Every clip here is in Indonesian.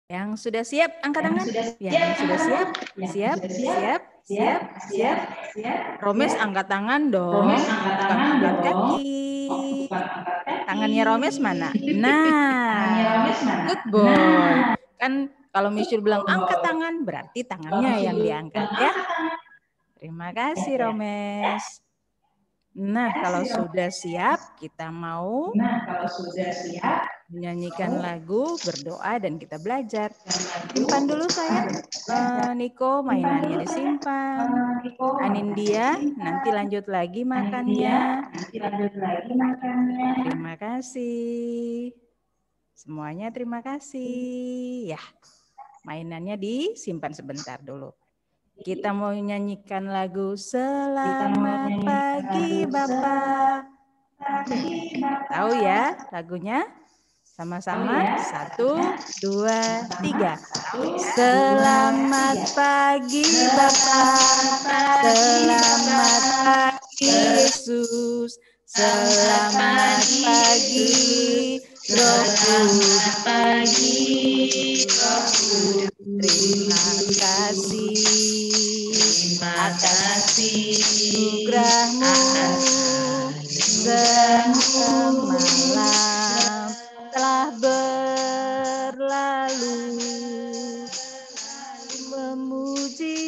Yang sudah siap angkat tangan. Yang sudah siap, siap. Romes angkat tangan dong. Bukan angkat kaki. Tangannya Romes mana? Nah, good boy. Kan kalau Miss Yul bilang angkat tangan, berarti tangannya yang diangkat ya. Terima kasih Romes. Nah, kalau sudah siap, kita mau menyanyikan lagu, berdoa, dan kita belajar. Simpan dulu sayang. Niko mainannya disimpan. Anindya nanti lanjut lagi makannya. Terima kasih. Semuanya terima kasih. Ya, mainannya disimpan sebentar dulu. Kita mau nyanyikan lagu Selamat Pagi Bapak. Tahu ya lagunya? Sama-sama, 1, 2, 3. Selamat pagi Bapak, selamat pagi Yesus, selamat pagi Roh Kudus. Terima kasih atas anugerah-Mu semalam telah berlalu, memuji,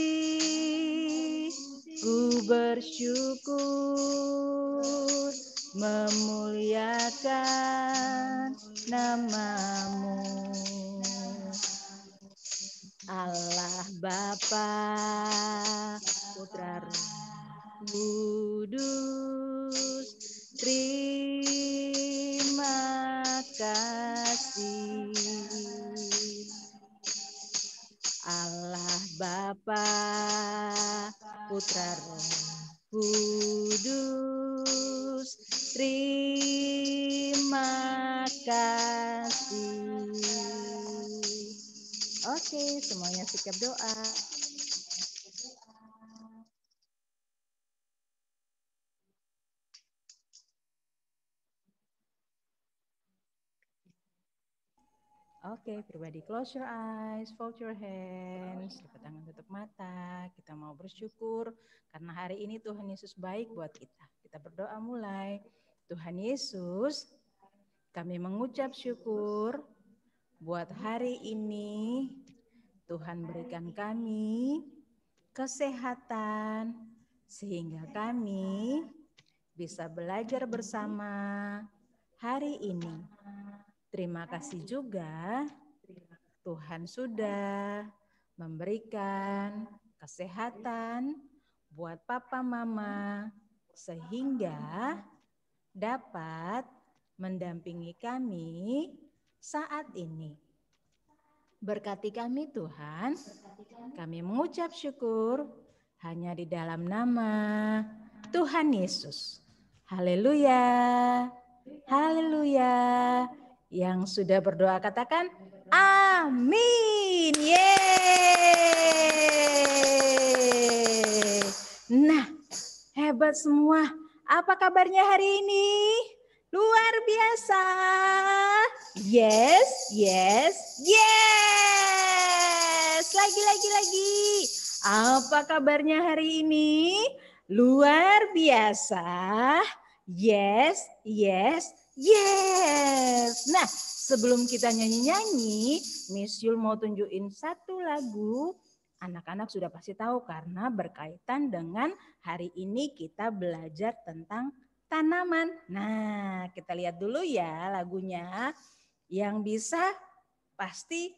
ku bersyukur, memuliakan nama-Mu. Allah Bapa, Putra Roh Kudus, terima kasih. Allah Bapa, Putra Roh Kudus, terima kasih. Oke, semuanya sikap doa. Oke, everybody close your eyes, fold your hands, lipat tangan, tutup mata. Kita mau bersyukur karena hari ini Tuhan Yesus baik buat kita. Kita berdoa mulai. Tuhan Yesus, kami mengucap syukur buat hari ini. Tuhan berikan kami kesehatan sehingga kami bisa belajar bersama hari ini. Terima kasih juga Tuhan sudah memberikan kesehatan buat papa mama sehingga dapat mendampingi kami saat ini. Berkati kami Tuhan, kami mengucap syukur hanya di dalam nama Tuhan Yesus. Haleluya, haleluya. Yang sudah berdoa katakan amin. Yeay. Nah, hebat semua. Apa kabarnya hari ini? Luar biasa. Yes. Lagi. Apa kabarnya hari ini? Luar biasa. Yes. Nah, sebelum kita nyanyi-nyanyi, Miss Yul mau tunjukin satu lagu. Anak-anak sudah pasti tahu karena berkaitan dengan hari ini kita belajar tentang tanaman. Nah, kita lihat dulu ya lagunya. Yang bisa pasti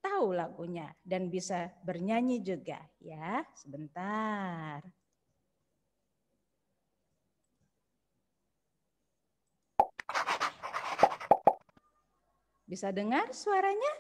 tahu lagunya dan bisa bernyanyi juga ya. Sebentar. Bisa dengar suaranya?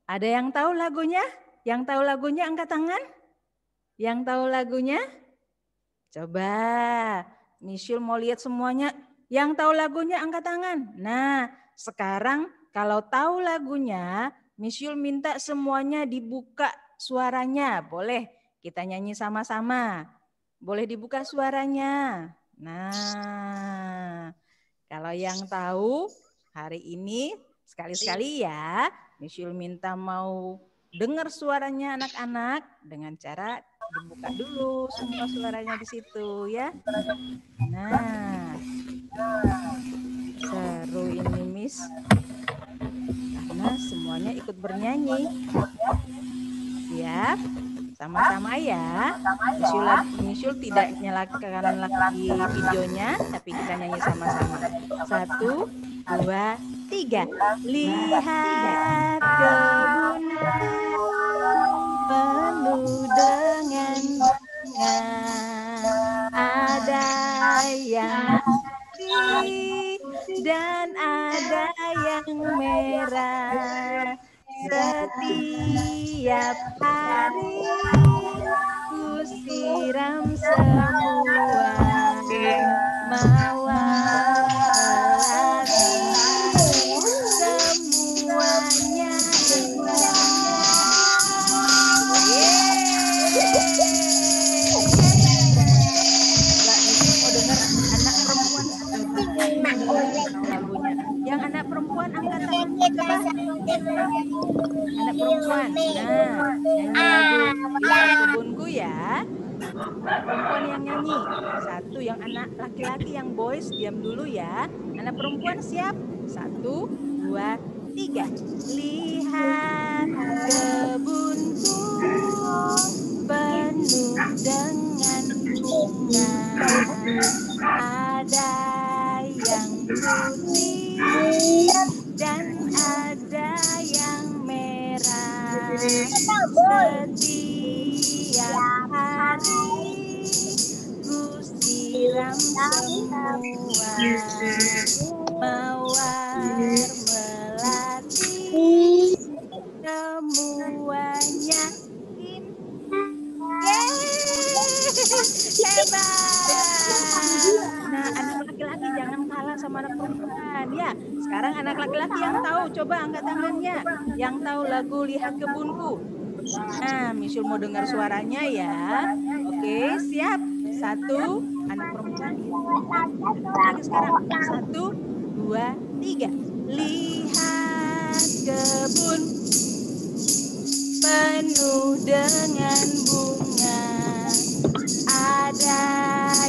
Ada yang tahu lagunya? Yang tahu lagunya angkat tangan. Yang tahu lagunya? Coba, Miss Yul mau lihat semuanya. Yang tahu lagunya angkat tangan. Nah, sekarang kalau tahu lagunya, Miss Yul minta semuanya dibuka suaranya. Boleh kita nyanyi sama-sama. Boleh dibuka suaranya. Nah, kalau yang tahu hari ini sekali-sekali ya, Miss Yul minta mau dengar suaranya anak-anak dengan cara dibuka dulu semua suaranya di situ ya. Nah, seru ini Miss. Karena semuanya ikut bernyanyi. Siap? Sama-sama ya. Miss Yul tidak nyalakan lagi videonya, tapi kita nyanyi sama-sama. 1, 2, 3. Lihat kebunku penuh dengan bunga, ada yang putih dan ada yang merah. Setiap hari ku siram semua mawar melati, semuanya indah. Mau dengar anak perempuan lagunya. Yang anak perempuan angkat tangannya coba. Anak perempuan. Nah, nyanyi lagu Lihat Kebunku ya. Anak perempuan yang nyanyi. Satu, yang anak laki-laki yang boys diam dulu ya. Anak perempuan siap? 1, 2, 3. Lihat kebunku penuh dengan bunga, ada yang putih dan ada yang merah. Setiap hari ku siram semua mawar melati, semuanya hebat. Nah, anak laki-laki jangan kalah sama anak perempuan ya. Sekarang anak laki-laki yang tahu, coba angkat tangannya. Yang tahu lagu Lihat Kebunku. Nah, Miss Yul mau dengar suaranya ya. Oke, siap. 1, anak perempuan. Lagi sekarang. 1, 2, 3. Lihat kebun penuh dengan bunga, ada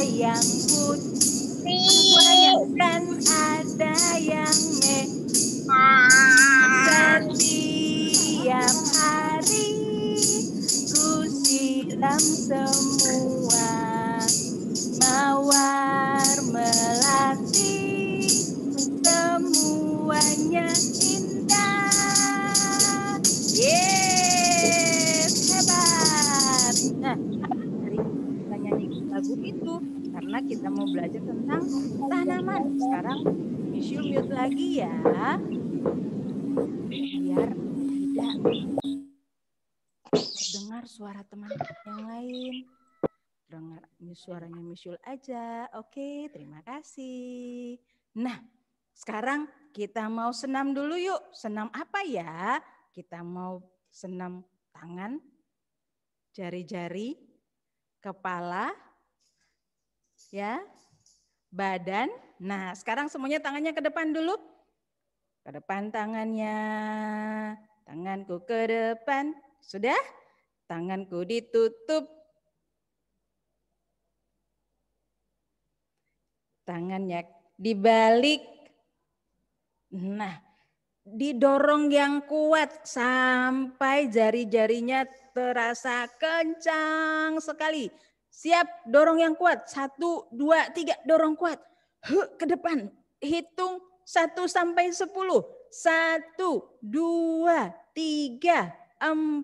yang putih dan ada yang merah. Setiap hari ku siram semua mawar melati, semuanya indah. Yes, hebat. Nah, hari ini kita nyanyi lagu itu karena kita mau belajar tentang tanaman. Sekarang Miss Yul mute lagi ya, biar tidak terdengar suara teman yang lain. Dengar suaranya Miss Yul aja. Oke, terima kasih. Nah, sekarang kita mau senam dulu yuk. Senam apa ya? Kita mau senam tangan, jari-jari, kepala, ya, badan. Nah, sekarang semuanya tangannya ke depan dulu. Ke depan tangannya. Tanganku ke depan. Sudah? Tanganku ditutup. Tangannya dibalik. Nah, didorong yang kuat sampai jari-jarinya terasa kencang sekali. Siap, dorong yang kuat. 1, 2, 3, dorong kuat. Ke depan. Hitung 1 sampai 10. 1, 2, 3, 4,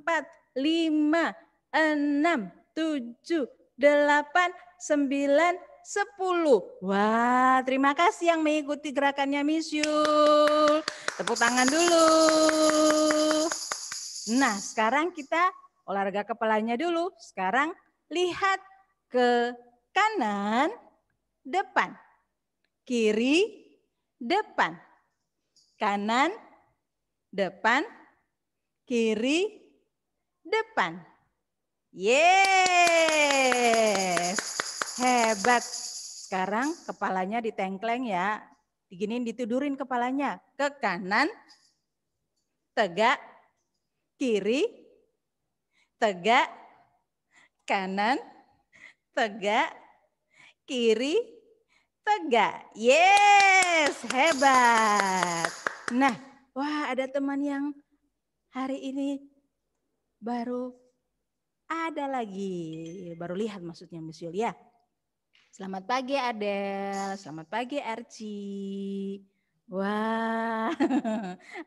5, 6, 7, 8, 9, 10. Wah, terima kasih yang mengikuti gerakannya Miss Yul. Tepuk tangan dulu. Nah, sekarang kita olahraga kepalanya dulu. Sekarang lihat ke kanan, depan. Kiri, depan. Kanan, depan. Kiri, depan. Yes. Hebat. Sekarang kepalanya ditengkleng ya. Diginiin, ditidurin kepalanya. Ke kanan, tegak. Kiri, tegak. Kanan, tegak. Kiri, tegak. Yes, hebat. Nah, wah ada teman yang hari ini baru ada lagi. Baru lihat maksudnya Miss Yulia. Selamat pagi Adel, selamat pagi Archie. Wah,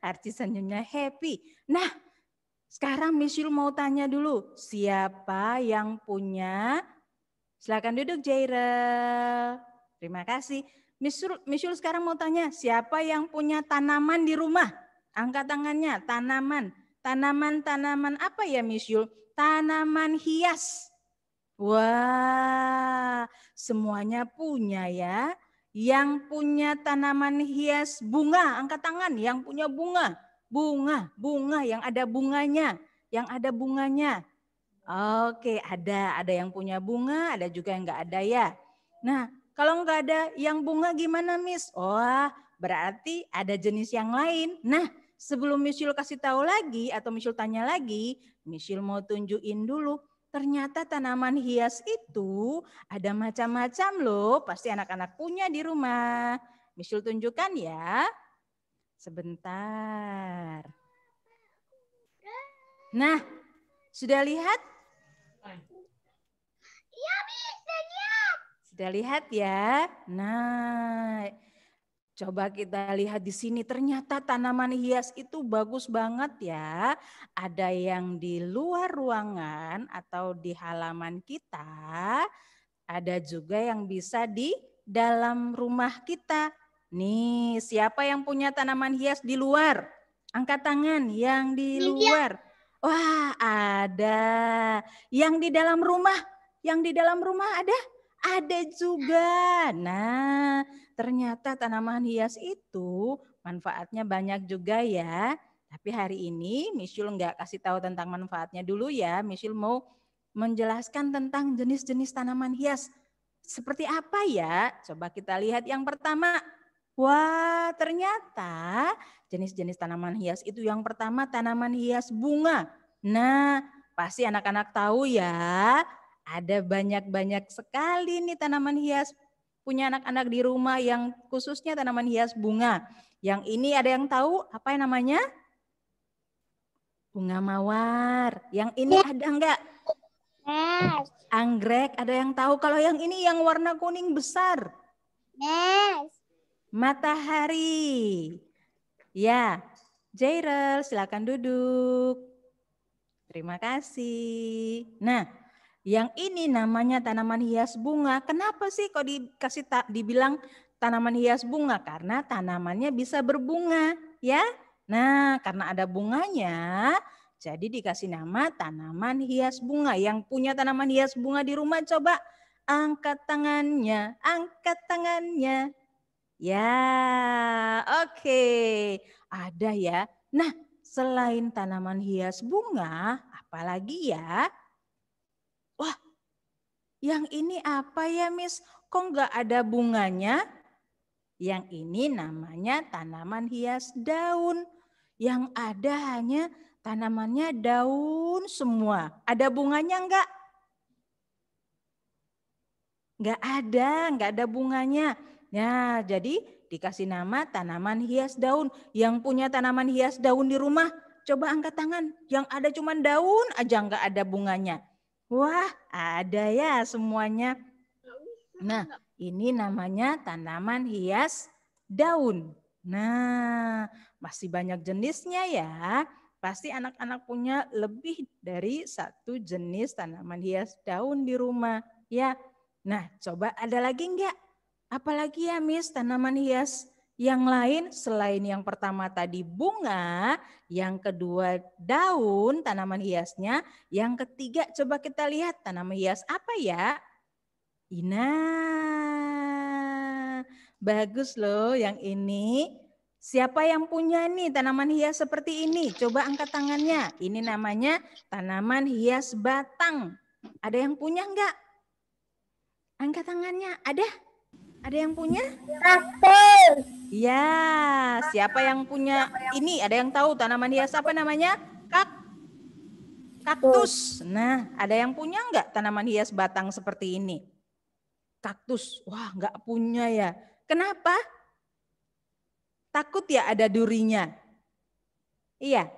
Archie senyumnya happy. Nah, sekarang Miss Yul mau tanya dulu, siapa yang punya? Silakan duduk Jairel. Terima kasih. Miss Yul sekarang mau tanya, siapa yang punya tanaman di rumah? Angkat tangannya, tanaman. Tanaman apa ya Miss Yul? Tanaman hias. Wah, semuanya punya ya. Yang punya tanaman hias bunga, angkat tangan. Yang punya bunga. Bunga yang ada bunganya, Oke, ada yang punya bunga, ada juga yang enggak ada ya. Nah, kalau enggak ada yang bunga gimana Miss? Wah, berarti ada jenis yang lain. Nah, sebelum Miss Yul kasih tahu lagi atau Miss Yul tanya lagi, Miss Yul mau tunjukin dulu. Ternyata tanaman hias itu ada macam-macam loh, pasti anak-anak punya di rumah. Miss Yul tunjukkan ya. Sebentar. Nah, sudah lihat? Iya, bisa lihat. Sudah lihat ya? Nah, coba kita lihat di sini. Ternyata tanaman hias itu bagus banget ya. Ada yang di luar ruangan atau di halaman kita. Ada juga yang bisa di dalam rumah kita. Nih, siapa yang punya tanaman hias di luar? Angkat tangan yang di luar. Wah, ada. Yang di dalam rumah? Yang di dalam rumah ada? Ada juga. Nah, ternyata tanaman hias itu manfaatnya banyak juga ya. Tapi hari ini Miss Yul nggak kasih tahu tentang manfaatnya dulu ya. Miss Yul mau menjelaskan tentang jenis-jenis tanaman hias. Seperti apa ya? Coba kita lihat yang pertama. Wah, ternyata jenis-jenis tanaman hias itu yang pertama tanaman hias bunga. Nah, pasti anak-anak tahu ya. Ada banyak-banyak sekali nih tanaman hias punya anak-anak di rumah yang khususnya tanaman hias bunga. Yang ini ada yang tahu apa yang namanya? Bunga mawar. Yang ini ada enggak? Yes. Anggrek, ada yang tahu? Kalau yang ini yang warna kuning besar. Yes. Matahari. Ya, Jairel silakan duduk. Terima kasih. Nah, yang ini namanya tanaman hias bunga. Kenapa sih kok dibilang tanaman hias bunga? Karena tanamannya bisa berbunga, ya. Nah, karena ada bunganya, jadi dikasih nama tanaman hias bunga. Yang punya tanaman hias bunga di rumah coba angkat tangannya, angkat tangannya. Ya, oke. Ada ya. Nah, selain tanaman hias bunga, apalagi ya? Wah, yang ini apa ya Miss? Kok nggak ada bunganya? Yang ini namanya tanaman hias daun. Yang ada hanya tanamannya daun semua. Ada bunganya enggak? Enggak ada bunganya. Ya, jadi dikasih nama tanaman hias daun. Yang punya tanaman hias daun di rumah, coba angkat tangan. Yang ada cuma daun aja enggak ada bunganya. Wah, ada ya semuanya. Nah, ini namanya tanaman hias daun. Nah, masih banyak jenisnya ya. Pasti anak-anak punya lebih dari satu jenis tanaman hias daun di rumah. Ya, nah coba ada lagi enggak? Apalagi ya Miss tanaman hias Yang lain selain yang pertama tadi bunga, yang kedua daun tanaman hiasnya, yang ketiga coba kita lihat tanaman hias apa ya? Nah, bagus loh yang ini. Siapa yang punya nih tanaman hias seperti ini? Coba angkat tangannya. Ini namanya tanaman hias batang. Ada yang punya enggak? Angkat tangannya. Ada? Ada yang punya? Kaktus. Ya, siapa yang punya ini? Ada yang tahu tanaman hias apa namanya? Kaktus. Nah, ada yang punya enggak tanaman hias batang seperti ini? Kaktus. Wah, enggak punya ya. Kenapa? Takut ya ada durinya? Iya.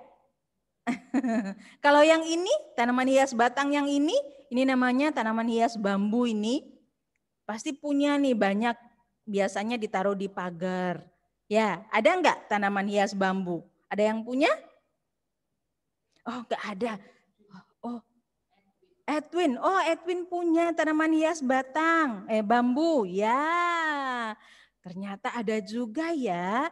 Kalau yang ini, tanaman hias batang yang ini namanya tanaman hias bambu ini. Pasti punya nih banyak, biasanya ditaruh di pagar. Ya, ada enggak tanaman hias bambu? Ada yang punya? Oh, enggak ada. Oh, Edwin. Oh, Edwin punya tanaman hias batang, bambu. Ya, ternyata ada juga ya.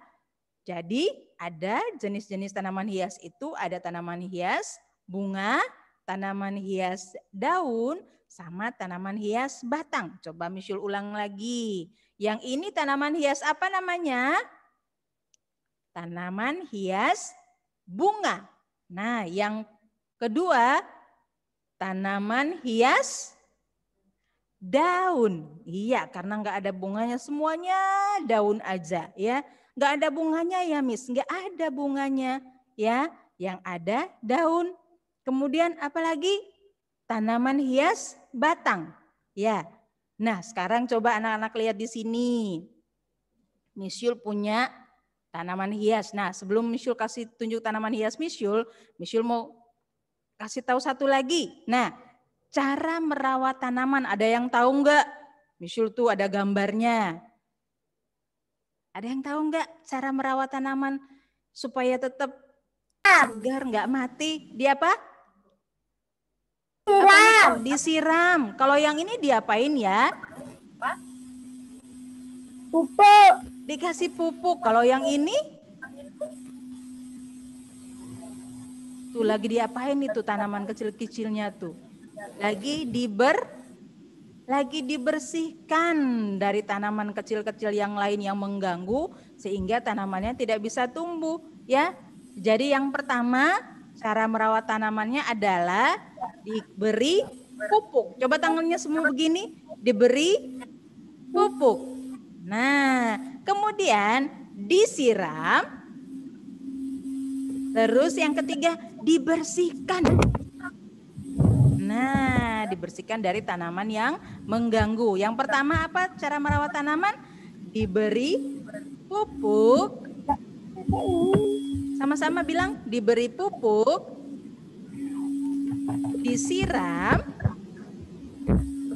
Jadi ada jenis-jenis tanaman hias itu, ada tanaman hias bunga, tanaman hias daun, sama tanaman hias batang. Coba Misyul ulang lagi. Yang ini tanaman hias apa namanya? Tanaman hias bunga. Nah, yang kedua tanaman hias daun. Iya, karena nggak ada bunganya, semuanya daun aja ya. Nggak ada bunganya ya Miss, nggak ada bunganya ya. Yang ada daun. Kemudian apalagi? Tanaman hias batang. Ya. Nah, sekarang coba anak-anak lihat di sini. Miss Yul punya tanaman hias. Nah, sebelum Miss Yul kasih tunjuk tanaman hias Miss Yul mau kasih tahu satu lagi. Nah, cara merawat tanaman, ada yang tahu enggak? Miss Yul tuh ada gambarnya. Ada yang tahu enggak cara merawat tanaman supaya tetap segar, enggak mati? Di apa? Siram. Disiram. Kalau yang ini diapain ya? Pupuk. Dikasih pupuk. Kalau yang ini? Tuh lagi diapain itu tanaman kecil-kecilnya tuh? Lagi dibersihkan dari tanaman kecil-kecil yang lain yang mengganggu sehingga tanamannya tidak bisa tumbuh ya. Jadi yang pertama cara merawat tanamannya adalah diberi pupuk. Coba tangannya semua begini, diberi pupuk. Nah, kemudian disiram. Terus yang ketiga dibersihkan. Nah, dibersihkan dari tanaman yang mengganggu. Yang pertama apa cara merawat tanaman? Diberi pupuk. Sama-sama bilang diberi pupuk, disiram,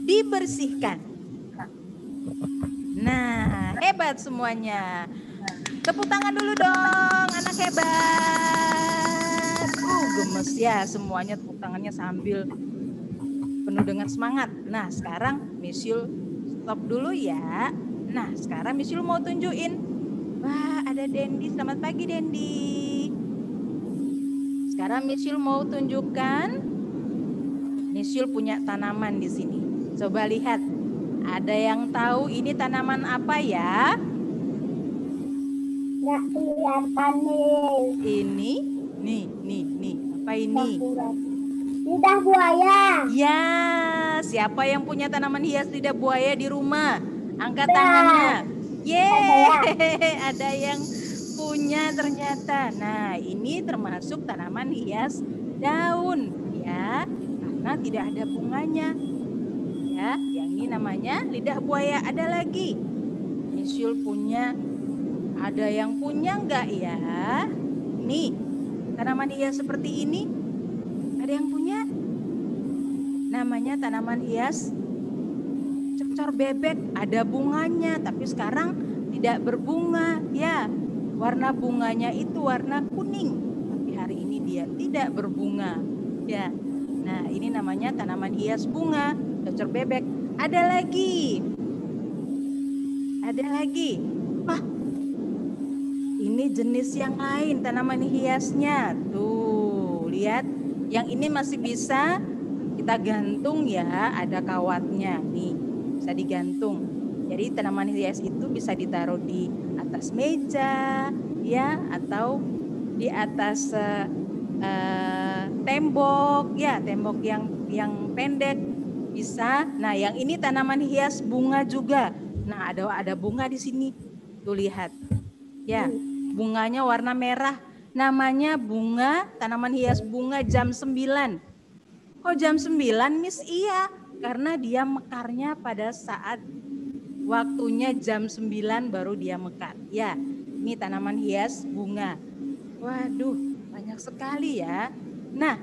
dibersihkan. Nah, hebat semuanya. Tepuk tangan dulu dong, anak hebat. Gemes ya semuanya, tepuk tangannya sambil penuh dengan semangat. Nah, sekarang Miss Yul stop dulu ya. Nah, sekarang Miss Yul mau tunjukin. Wah, ada Dendi. Selamat pagi, Dendi. Sekarang Miss Yul mau tunjukkan. Miss Yul punya tanaman di sini. Coba lihat. Ada yang tahu ini tanaman apa ya? Nggak kelihatan nih. Ini, nih. Apa ini? Lidah buaya. Ya, siapa yang punya tanaman hias lidah buaya di rumah? Angkat tangannya. Yeay, ada yang punya ternyata. Nah, ini termasuk tanaman hias daun ya, karena tidak ada bunganya. Ya, yang ini namanya lidah buaya. Ada lagi. Miss Yul punya. Ada yang punya enggak ya? Nih, tanaman hias seperti ini. Ada yang punya? Namanya tanaman hias cocor bebek. Ada bunganya, tapi sekarang tidak berbunga. Ya, warna bunganya itu warna kuning. Tapi hari ini dia tidak berbunga. Ya, nah ini namanya tanaman hias bunga cocor bebek. Ada lagi. Wah, ini jenis yang lain tanaman hiasnya. Tuh, lihat. Yang ini masih bisa kita gantung ya, ada kawatnya. Nih, bisa digantung. Jadi tanaman hias itu bisa ditaruh di atas meja ya, atau di atas tembok ya, tembok yang pendek bisa. Nah, yang ini tanaman hias bunga juga. Nah, ada bunga di sini. Tuh lihat. Ya, bunganya warna merah. Namanya bunga, tanaman hias bunga jam 9. Kok jam 9, Miss? Iya, karena dia mekarnya pada saat waktunya jam 9 baru dia mekar. Ya, ini tanaman hias bunga. Waduh, banyak sekali ya. Nah,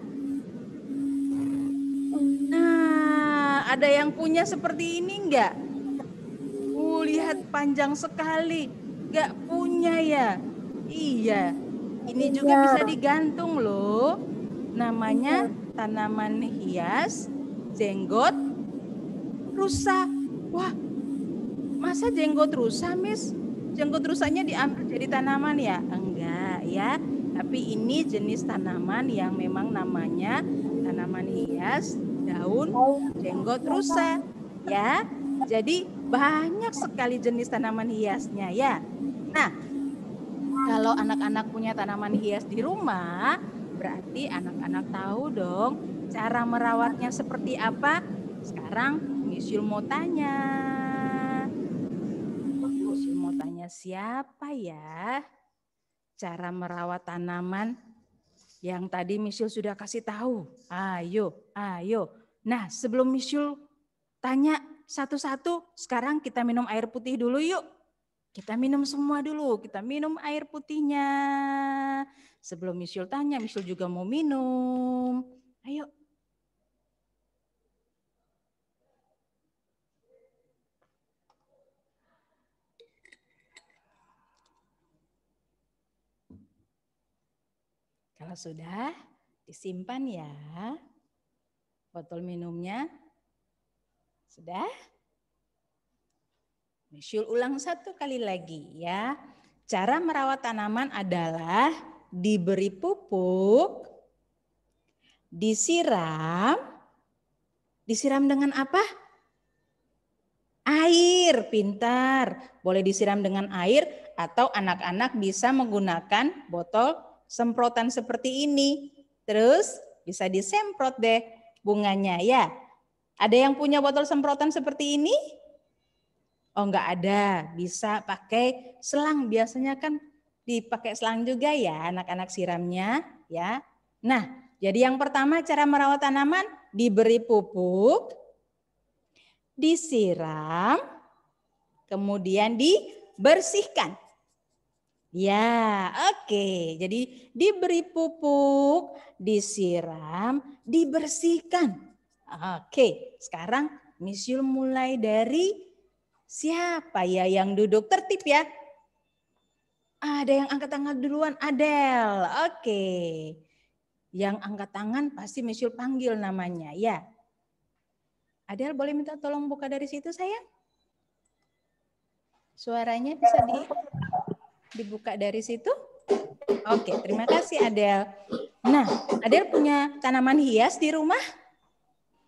ada yang punya seperti ini enggak? Lihat panjang sekali. Enggak punya ya? Iya, ini juga bisa digantung loh. Namanya tanaman hias jenggot rusa. Wah, masa jenggot rusa, Miss? Jenggot rusanya diambil jadi tanaman ya? Enggak ya. Tapi ini jenis tanaman yang memang namanya tanaman hias daun jenggot rusa ya. Jadi banyak sekali jenis tanaman hiasnya ya. Nah, kalau anak-anak punya tanaman hias di rumah, berarti anak-anak tahu dong cara merawatnya seperti apa. Sekarang Miss Yul mau tanya. Miss Yul mau tanya siapa ya? Cara merawat tanaman yang tadi Miss Yul sudah kasih tahu. Ayo. Nah, sebelum Miss Yul tanya satu-satu, sekarang kita minum air putih dulu yuk. Kita minum semua dulu, kita minum air putihnya. Sebelum Miss Yul tanya, Miss Yul juga mau minum. Ayo. Kalau sudah, disimpan ya. Botol minumnya. Sudah? Miss Yul ulang satu kali lagi ya. Cara merawat tanaman adalah diberi pupuk, disiram dengan apa? Air, pintar. Boleh disiram dengan air atau anak-anak bisa menggunakan botol semprotan seperti ini. Terus bisa disemprot deh bunganya ya. Ada yang punya botol semprotan seperti ini? Oh, enggak ada, bisa pakai selang. Biasanya kan dipakai selang juga ya anak-anak siramnya ya. Nah, jadi yang pertama cara merawat tanaman diberi pupuk, disiram, kemudian dibersihkan. Ya, oke. Jadi diberi pupuk, disiram, dibersihkan. Oke, sekarang Miss Yul mulai dari siapa ya yang duduk? Tertib ya. Ada yang angkat tangan duluan, Adel. Oke. Yang angkat tangan pasti Miss Yul panggil namanya ya. Adel boleh minta tolong buka dari situ sayang? Suaranya bisa dibuka dari situ? Oke, terima kasih Adel. Nah, Adel punya tanaman hias di rumah?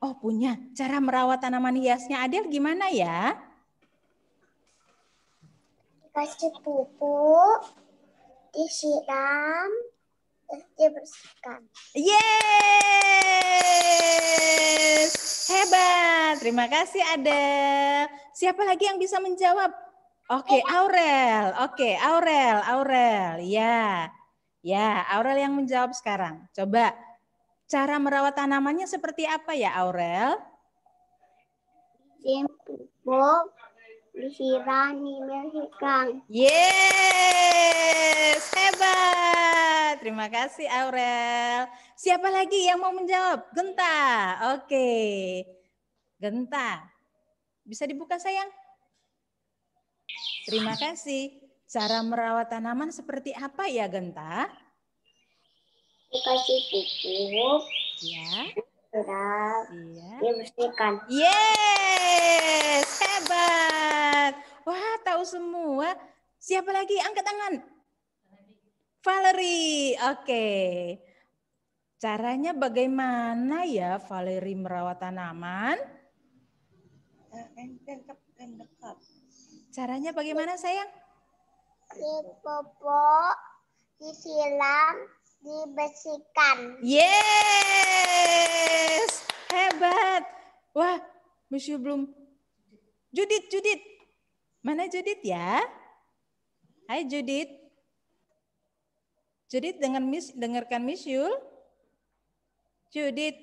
Oh punya. Cara merawat tanaman hiasnya Adel gimana ya? Kasih pupuk, disiram, terus dibersihkan. Yes! Hebat. Terima kasih Adel. Siapa lagi yang bisa menjawab? Oke, Aurel. Oke, Aurel. Ya. Ya, Aurel yang menjawab sekarang. Coba cara merawat tanamannya seperti apa ya, Aurel? Pupuk, disiram, dibersihkan. Yes, hebat. Terima kasih Aurel. Siapa lagi yang mau menjawab? Genta. Oke. Genta. Bisa dibuka sayang? Terima kasih. Cara merawat tanaman seperti apa ya Genta? Dikasih pupuk. Ya. Iya. Dibersihkan. Yes, hebat. Wah, tahu semua. Siapa lagi? Angkat tangan. Valerie. Oke. Caranya bagaimana ya Valerie merawat tanaman? Caranya bagaimana sayang? Dipupuk, disiram, dibersihkan. Yes, hebat. Wah, Misyul belum. Judit. Mana Judit ya? Hai Judit. Judit dengarkan Misyul. Judit.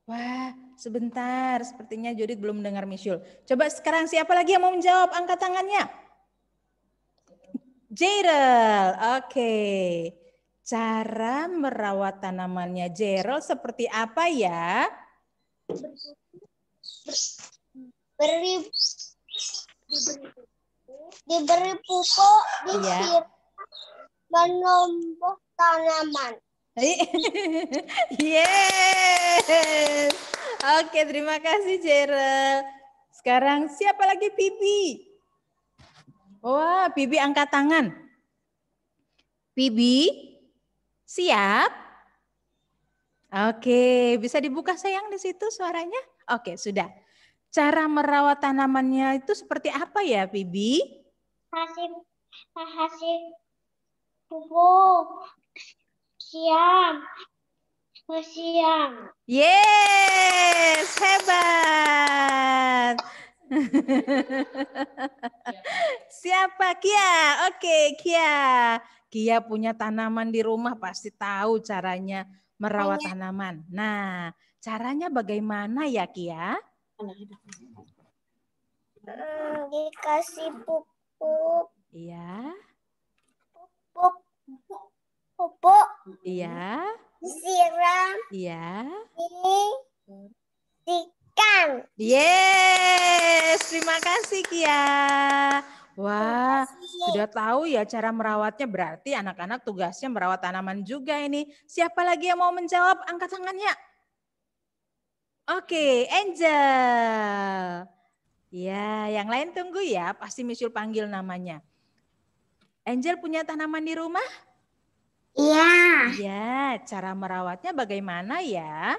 Wah, sebentar. Sepertinya Judit belum dengar Misyul. Coba sekarang siapa lagi yang mau menjawab? Angkat tangannya. Jerel. Oke. Cara merawat tanamannya Jerel seperti apa ya? Diberi pupuk, disiram, menumbuh tanaman. Yes. Oke, terima kasih Jerel. Sekarang siapa lagi? Bibi. Wah, Bibi angkat tangan. Bibi, siap? Oke, bisa dibuka sayang di situ suaranya? Oke, sudah. Cara merawat tanamannya itu seperti apa ya, Bibi? Hasil pupuk, siram. Yes, hebat. Siapa? Kia. Oke, Kia. Kia punya tanaman di rumah, pasti tahu caranya merawat tanaman. Nah, caranya bagaimana ya, Kia? Dikasih pupuk. Iya. Pupuk. Iya. Disiram. Iya. Dibersihkan. Yes, terima kasih Kia. Wah, sudah tahu ya cara merawatnya, berarti anak-anak tugasnya merawat tanaman juga ini. Siapa lagi yang mau menjawab? Angkat tangannya. Oke, Angel. Ya, yang lain tunggu ya, pasti Misyul panggil namanya. Angel punya tanaman di rumah? Iya. Ya, cara merawatnya bagaimana ya?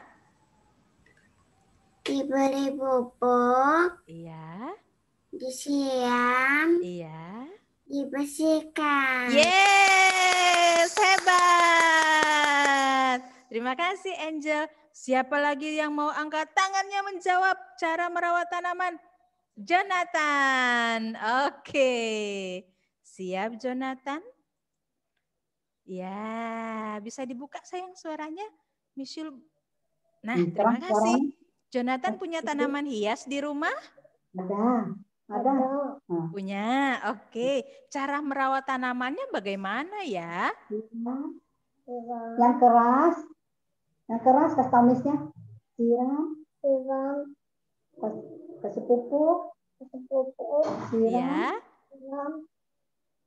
Diberi pupuk. Iya. Disiram. Iya. Dibersihkan. Yes, hebat. Terima kasih Angel. Siapa lagi yang mau angkat tangannya menjawab cara merawat tanaman? Jonathan. Oke. Siap Jonathan? Ya, bisa dibuka sayang suaranya? Misyul. Nah, terima kasih. Jonathan punya tanaman hias di rumah? Ada. Punya, oke. Cara merawat tanamannya bagaimana ya? Yang keras kasih tamisnya. Siram. Kasih pupuk. Siram. Ya.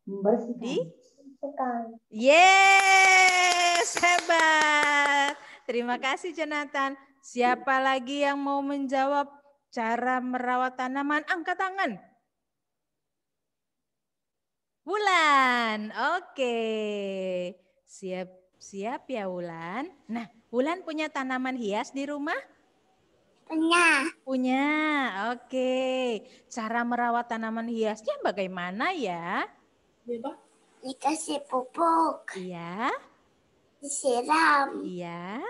Membersihkan. Yes, hebat. Terima kasih Jonathan. Siapa lagi yang mau menjawab cara merawat tanaman? Angkat tangan. Wulan, oke. Siap ya Wulan. Nah, Wulan punya tanaman hias di rumah? Punya, oke. Cara merawat tanaman hiasnya bagaimana ya? Dikasih pupuk. Iya. Disiram. Iya.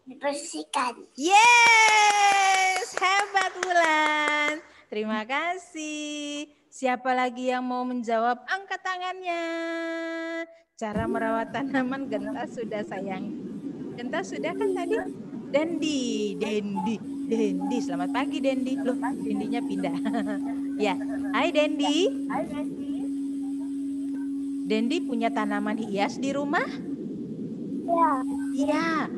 Dibersihkan. Yes, hebat Wulan. Terima kasih. Siapa lagi yang mau menjawab? Angkat tangannya. Cara merawat tanaman Genta sudah sayang. Genta sudah kan tadi? Dendi. Selamat pagi Dendi. Loh, Dendinya pindah. Ya, hai Dendi. Dendi punya tanaman hias di rumah? Ya. Iya.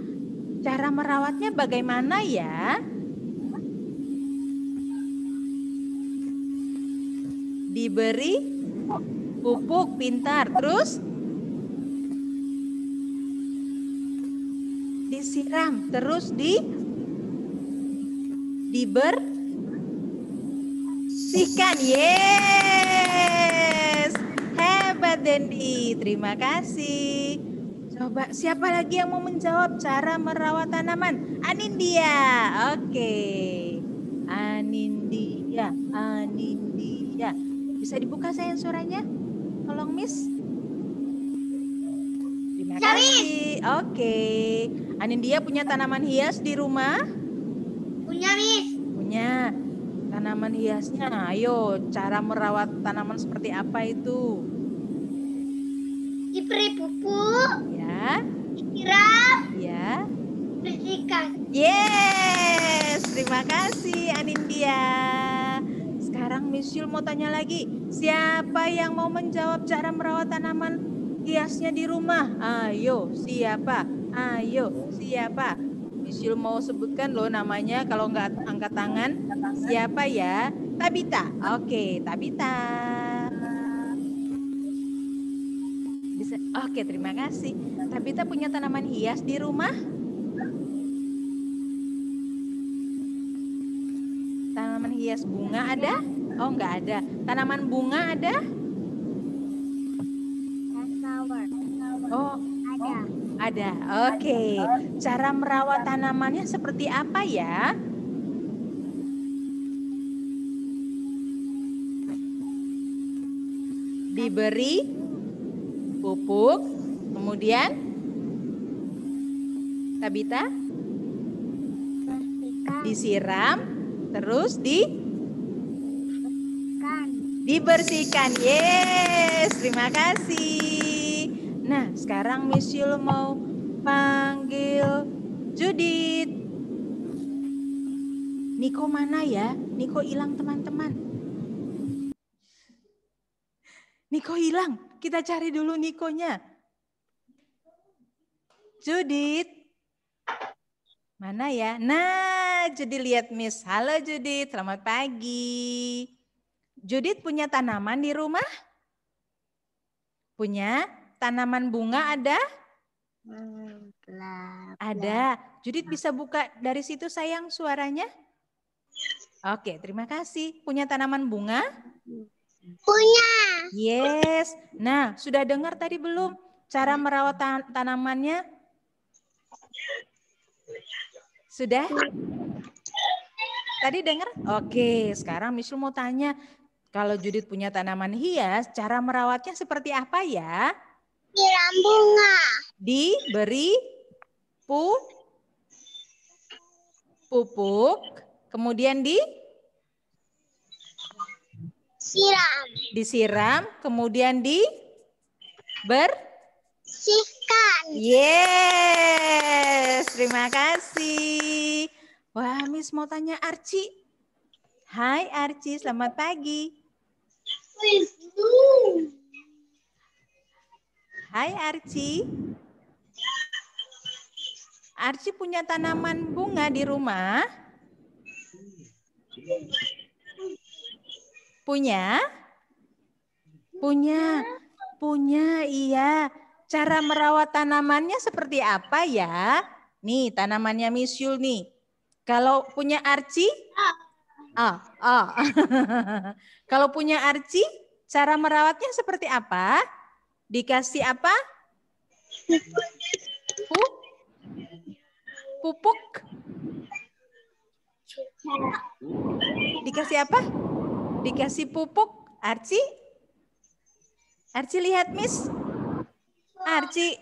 Cara merawatnya bagaimana ya? Diberi pupuk, pintar. Terus disiram. Terus dibersihkan. Yes. Hebat Dendi. Terima kasih. Coba siapa lagi yang mau menjawab cara merawat tanaman? Anindya. Oke. Anindya. Bisa dibuka sayang suaranya? Tolong Miss. Terima kasih. Oke. Anindya punya tanaman hias di rumah? Punya, Miss. Punya. Tanaman hiasnya, ayo cara merawat tanaman seperti apa itu? Diberi pupuk. Ya. Disiram. Ya. Bersihkan. Yes, terima kasih Anindya. Sekarang Miss Yul mau tanya lagi, siapa yang mau menjawab cara merawat tanaman hiasnya di rumah? Ayo, siapa? Ayo, siapa? Miss Yul mau sebutkan loh namanya, kalau nggak angkat tangan. Siapa ya? Tabita. Oke, Tabita. Bisa. Oke, terima kasih. Tabita punya tanaman hias di rumah? Tanaman hias bunga ada? Oh, nggak ada. Tanaman bunga ada? Oh, ada. Oke. Cara merawat tanamannya seperti apa ya? Diberi pupuk, kemudian Tabita disiram, terus dibersihkan. Yes, terima kasih. Nah, sekarang Miss Yul mau panggil Judith. Niko mana ya? Niko hilang teman-teman. Niko hilang. Kita cari dulu Nikonya. Judith. Mana ya? Nah, jadi lihat Miss. Halo Judith, selamat pagi. Judith punya tanaman di rumah? Punya? Tanaman bunga ada? Ada. Judith bisa buka dari situ sayang suaranya? Oke, terima kasih. Punya tanaman bunga? Punya. Yes. Nah, sudah dengar tadi belum cara merawat tanamannya? Sudah? Tadi dengar? Oke, sekarang Miss mau tanya. Kalau Judith punya tanaman hias, cara merawatnya seperti apa ya? Siram bunga. Diberi pupuk, kemudian disiram, kemudian dibersihkan. Yes, terima kasih. Wah, Miss mau tanya Archie. Hai Archie, selamat pagi. Hai Archie. Archie punya tanaman bunga di rumah? Punya? Punya, iya. Cara merawat tanamannya seperti apa ya? Nih, tanamannya Miss Yul nih. Kalau punya Archie? Kalau punya Archie, cara merawatnya seperti apa? Dikasih apa? Pupuk? Dikasih apa? Dikasih pupuk, Archie? Archie lihat Miss. Archie.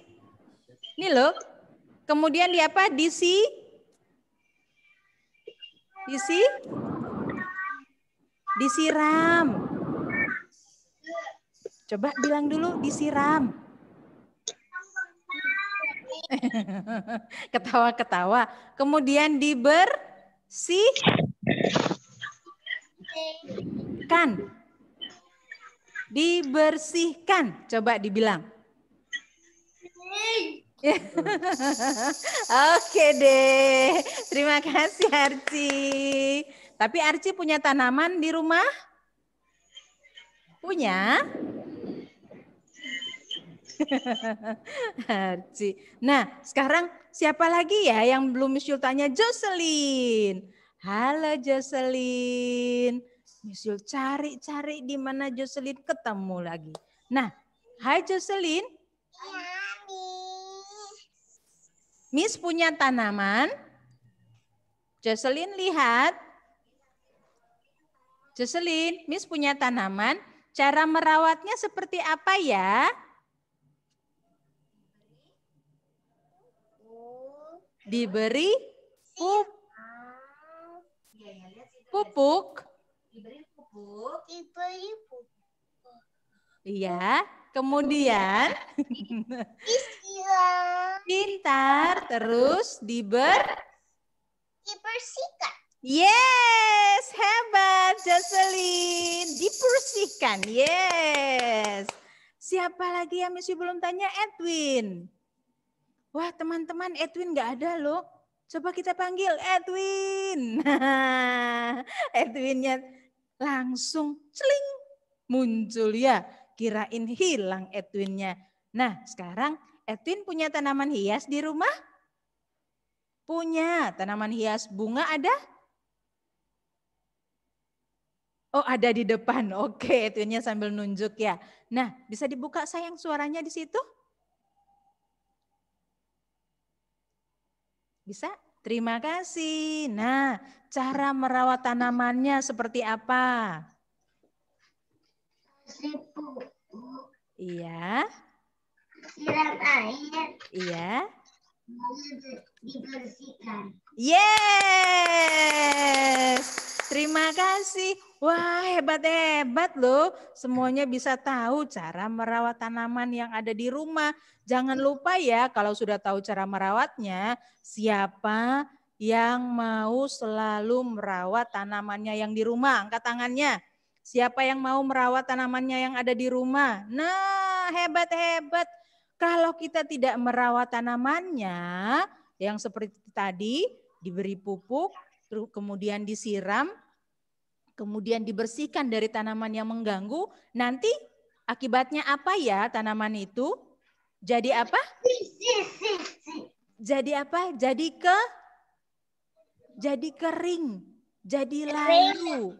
Ini loh. Kemudian di apa? Disiram. Coba bilang dulu disiram. Ketawa-ketawa. Kemudian dibersihkan. Coba dibilang. Oke deh. Terima kasih Archie. Tapi Archie punya tanaman di rumah? Punya? Archie. Nah, sekarang siapa lagi ya yang belum Miss Yul tanya? Jocelyn. Halo Jocelyn. Miss Yul cari-cari di mana Jocelyn, ketemu lagi. Nah, Hai Jocelyn. Iya, Miss. Miss punya tanaman. Jocelyn lihat. Jocelyn, Miss punya tanaman. Cara merawatnya seperti apa ya? Diberi pupuk. Diberi pupuk. Iya. Kemudian Disiram. pintar terus Dibersihkan. Yes, hebat Jocelyn. Dibersihkan. Yes. Siapa lagi yang masih belum tanya? Edwin. Wah, teman-teman, Edwin nggak ada loh. Coba kita panggil Edwin. Edwinnya langsung celing muncul ya. Kirain hilang Edwinnya. Nah, sekarang Edwin punya tanaman hias di rumah? Punya. Tanaman hias bunga ada? Oh, ada di depan. Oke, Edwinnya sambil nunjuk ya. Nah, bisa dibuka sayang suaranya di situ? Bisa? Terima kasih. Nah, cara merawat tanamannya seperti apa? Iya. Siram air. Iya. Dibersihkan. Yes. Terima kasih. Wah, hebat-hebat loh. Semuanya bisa tahu cara merawat tanaman yang ada di rumah. Jangan lupa ya, kalau sudah tahu cara merawatnya, siapa yang mau selalu merawat tanamannya yang di rumah? Angkat tangannya. Siapa yang mau merawat tanamannya yang ada di rumah? Nah, hebat-hebat. Kalau kita tidak merawat tanamannya, yang seperti tadi, diberi pupuk, kemudian disiram, kemudian dibersihkan dari tanaman yang mengganggu, nanti akibatnya apa ya tanaman itu? Jadi apa? Jadi apa? Jadi kering, jadi layu.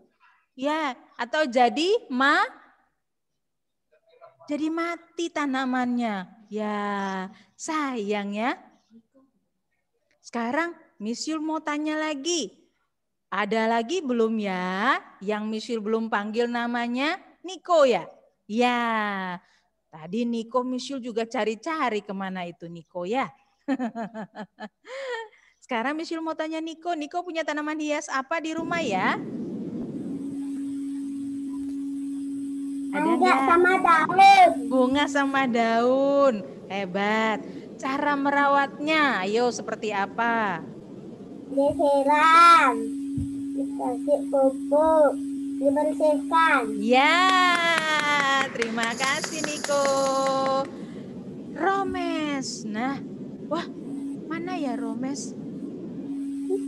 Ya, atau jadi mati tanamannya. Ya, sayang ya. Sekarang Miss Yul mau tanya lagi. Ada lagi belum ya yang Miss Yul belum panggil namanya? Niko ya? Ya, tadi Niko Miss Yul juga cari-cari kemana itu Niko ya. Sekarang Miss Yul mau tanya Niko. Niko punya tanaman hias apa di rumah ya? Ada enggak? Sama daun. Bunga sama daun. Hebat. Cara merawatnya, ayo seperti apa? Disiram. Dikasih pupuk. Dibersihkan. Ya, terima kasih Niko. Romes. Nah, wah mana ya Romes?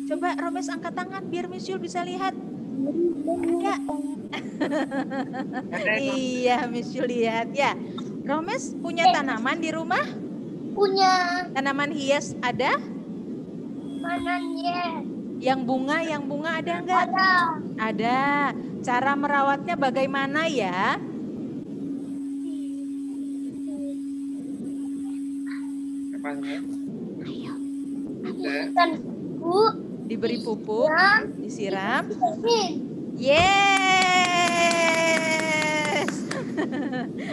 Coba Romes angkat tangan biar Miss Yul bisa lihat. Ada. Iya, Miss Yul lihat ya. Romes punya tanaman di rumah? Punya. Tanaman hias ada? Mananya. Yang bunga ada enggak? Ada. Cara merawatnya bagaimana ya? Ayo. Diberi pupuk, disiram. Yes.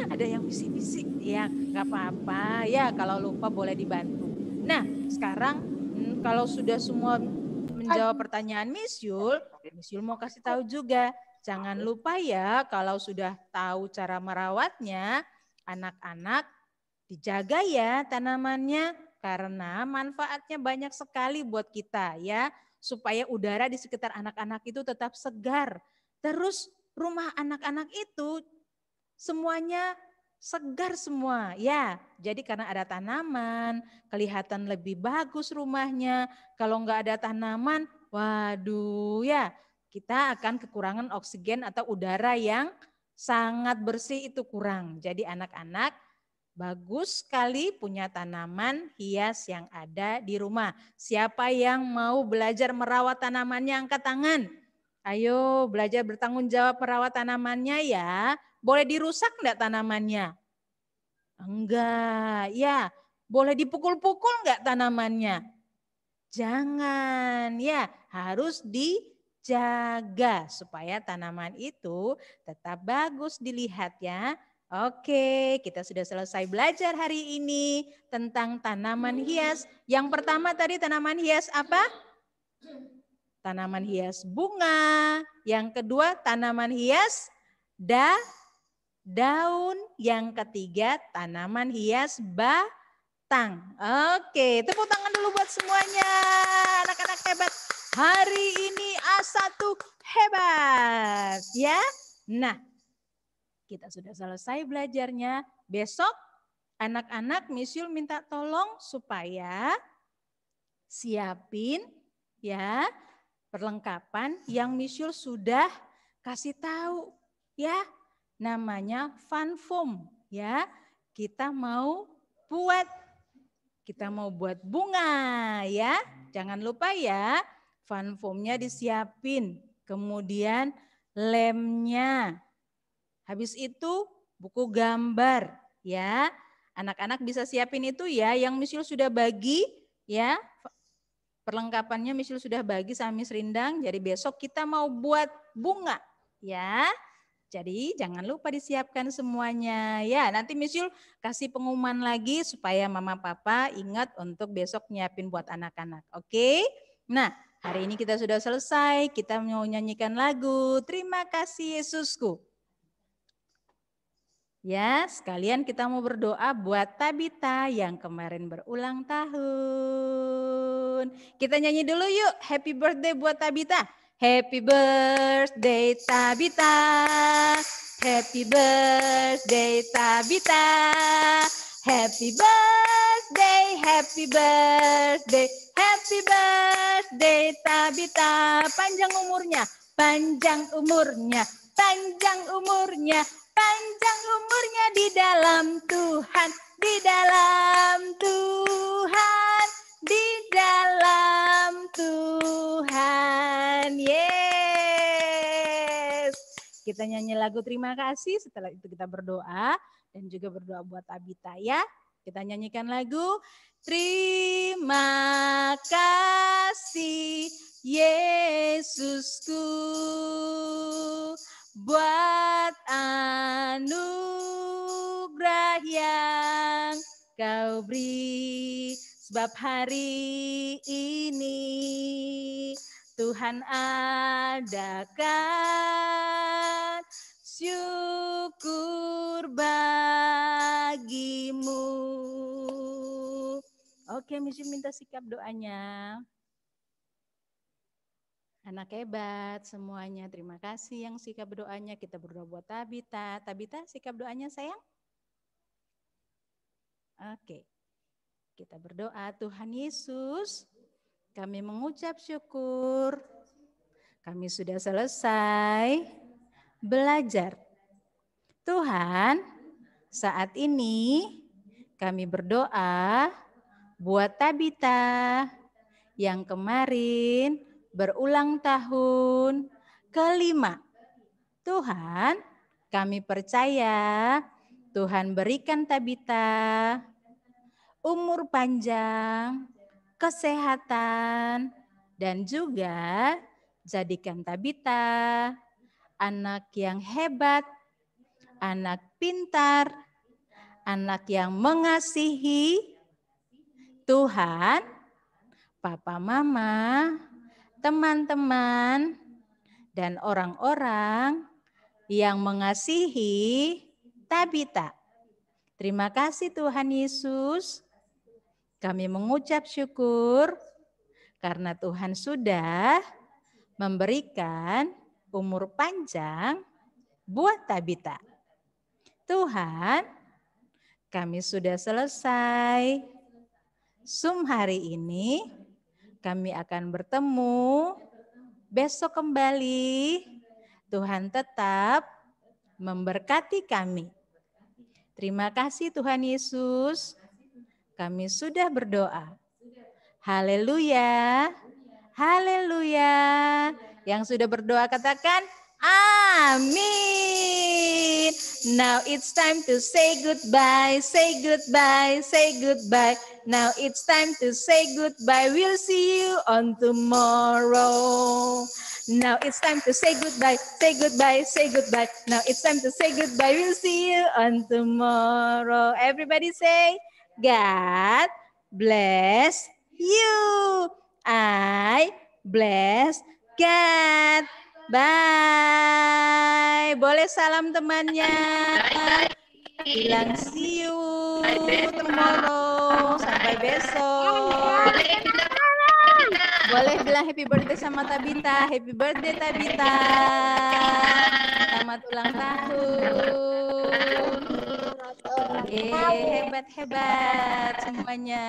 Ada yang bisik-bisik. Ya, nggak apa-apa. Ya, kalau lupa boleh dibantu. Nah, sekarang kalau sudah semua menjawab pertanyaan Miss Yul mau kasih tahu juga. Jangan lupa ya, kalau sudah tahu cara merawatnya, anak-anak dijaga ya tanamannya karena manfaatnya banyak sekali buat kita ya. Supaya udara di sekitar anak-anak itu tetap segar. Terus rumah anak-anak itu semuanya segar semua ya. Jadi karena ada tanaman, kelihatan lebih bagus rumahnya. Kalau nggak ada tanaman, waduh ya kita akan kekurangan oksigen atau udara yang sangat bersih itu kurang. Jadi anak-anak bagus sekali punya tanaman hias yang ada di rumah. Siapa yang mau belajar merawat tanamannya angkat tangan. Ayo belajar bertanggung jawab merawat tanamannya ya. Boleh dirusak enggak tanamannya? Enggak, ya. Boleh dipukul-pukul enggak tanamannya? Jangan, ya. Harus dijaga supaya tanaman itu tetap bagus dilihat ya. Oke, kita sudah selesai belajar hari ini tentang tanaman hias. Yang pertama tadi tanaman hias apa? Tanaman hias bunga. Yang kedua tanaman hias daun. Yang ketiga tanaman hias batang. Oke, tepuk tangan dulu buat semuanya. Anak-anak hebat. Hari ini A1 hebat ya. Nah, kita sudah selesai belajarnya. Besok anak-anak Miss Yul minta tolong supaya siapin ya perlengkapan yang Miss Yul sudah kasih tahu ya. Namanya fun foam ya. Kita mau buat bunga ya. Jangan lupa ya, fun foamnya disiapin. Kemudian lemnya. Habis itu buku gambar ya. Anak-anak bisa siapin itu ya, yang Miss Yul sudah bagi ya. Perlengkapannya Miss Yul sudah bagi sama Miss Rindang. Jadi besok kita mau buat bunga ya. Jadi jangan lupa disiapkan semuanya ya. Nanti Miss Yul kasih pengumuman lagi supaya mama papa ingat untuk besok nyiapin buat anak-anak. Oke? Nah, hari ini kita sudah selesai. Kita mau nyanyikan lagu Terima Kasih Yesusku. Ya, sekalian kita mau berdoa buat Tabita yang kemarin berulang tahun. Kita nyanyi dulu yuk, happy birthday buat Tabita. Happy birthday Tabita. Happy birthday Tabita. Happy birthday, happy birthday. Happy birthday Tabita. Panjang umurnya, panjang umurnya, panjang umurnya. Panjang umurnya di dalam Tuhan, di dalam Tuhan, di dalam Tuhan. Yes. Kita nyanyi lagu terima kasih, setelah itu kita berdoa dan juga berdoa buat Tabita ya. Kita nyanyikan lagu Terima kasih Yesusku buat anugerah yang kau beri, sebab hari ini Tuhan adakan syukur bagimu. Oke, Miss Yul minta sikap doanya. Anak hebat semuanya, terima kasih yang sikap doanya. Kita berdoa buat Tabita. Tabita, sikap doanya sayang? Oke, kita berdoa. Tuhan Yesus, kami mengucap syukur. Kami sudah selesai belajar. Tuhan, saat ini kami berdoa buat Tabita yang kemarin berulang tahun ke-5. Tuhan, kami percaya Tuhan berikan Tabita umur panjang, kesehatan, dan juga jadikan Tabita anak yang hebat, anak pintar, anak yang mengasihi Tuhan, Papa Mama, teman-teman, dan orang-orang yang mengasihi Tabita. Terima kasih Tuhan Yesus. Kami mengucap syukur karena Tuhan sudah memberikan umur panjang buat Tabita. Tuhan, kami sudah selesai Zoom hari ini. Kami akan bertemu besok kembali. Tuhan tetap memberkati kami. Terima kasih Tuhan Yesus. Kami sudah berdoa. Haleluya. Haleluya. Yang sudah berdoa katakan amin. Now it's time to say goodbye, say goodbye, say goodbye. Now it's time to say goodbye. We'll see you on tomorrow. Now it's time to say goodbye, say goodbye, say goodbye. Now it's time to say goodbye. We'll see you on tomorrow. Everybody say, God bless you. I bless God. Bye. Boleh salam temannya. Bilang see you tomorrow. Sampai besok. Boleh bilang happy birthday sama Tabita. Happy birthday Tabita. Selamat ulang tahun. Hebat-hebat semuanya.